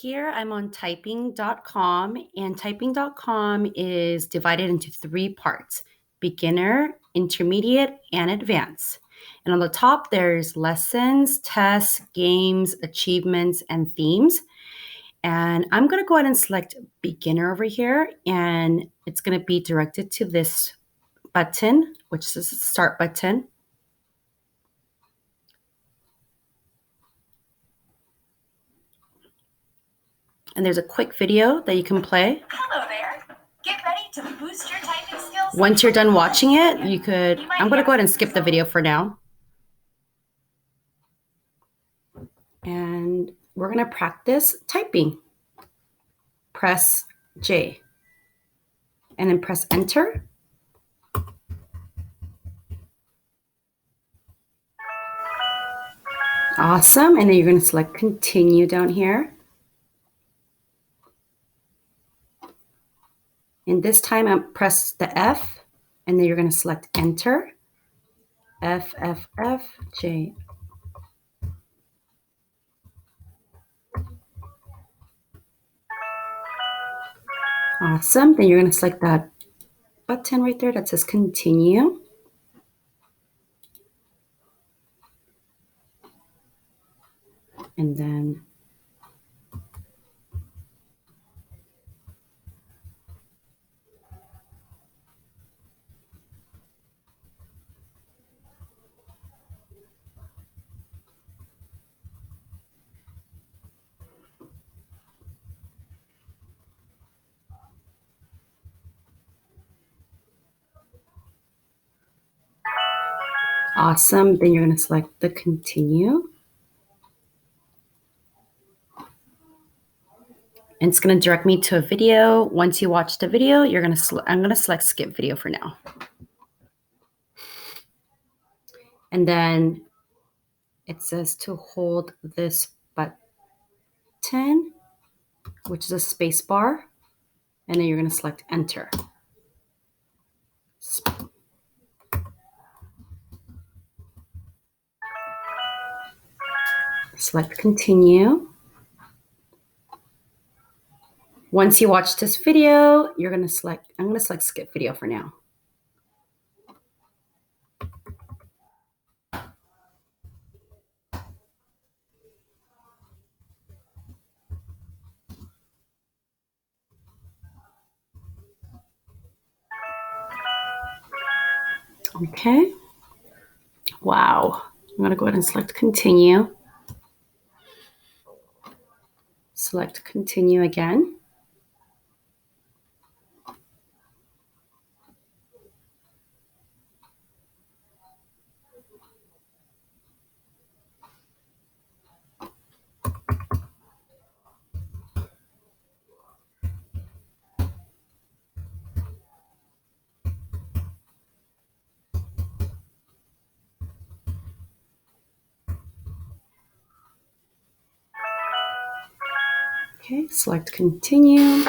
Here I'm on typing.com, and typing.com is divided into 3 parts: beginner, intermediate, and advanced. And on the top, there's lessons, tests, games, achievements, and themes. And I'm going to go ahead and select beginner over here, and it's going to be directed to this button, which is the start button. And there's a quick video that you can play. Hello there. Get ready to boost your typing skills. Once you're done watching it, I'm going to go ahead and skip the video for now. And we're going to practice typing. Press J and then press enter. Awesome. And then you're going to select continue down here. And this time I press the F, and then you're going to select enter. F, F, F, J. Awesome. Then you're going to select that button right there that says continue. And then awesome. Then you're going to select the continue. And it's going to direct me to a video. Once you watch the video, I'm going to select skip video for now. And then it says to hold this button, which is a space bar, and then you're going to select enter. Select continue. Once you watch this video, I'm going to select skip video for now. Okay. Wow. I'm going to go ahead and select continue. Select continue again. Okay, select continue.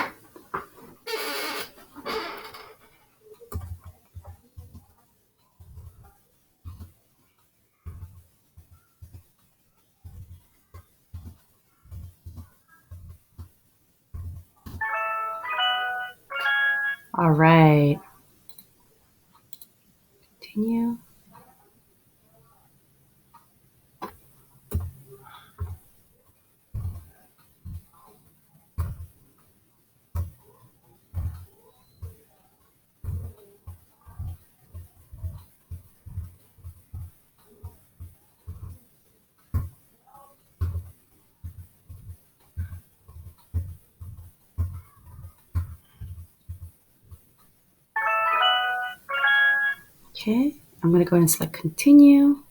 All right. Continue. Okay, I'm going to go ahead and select continue.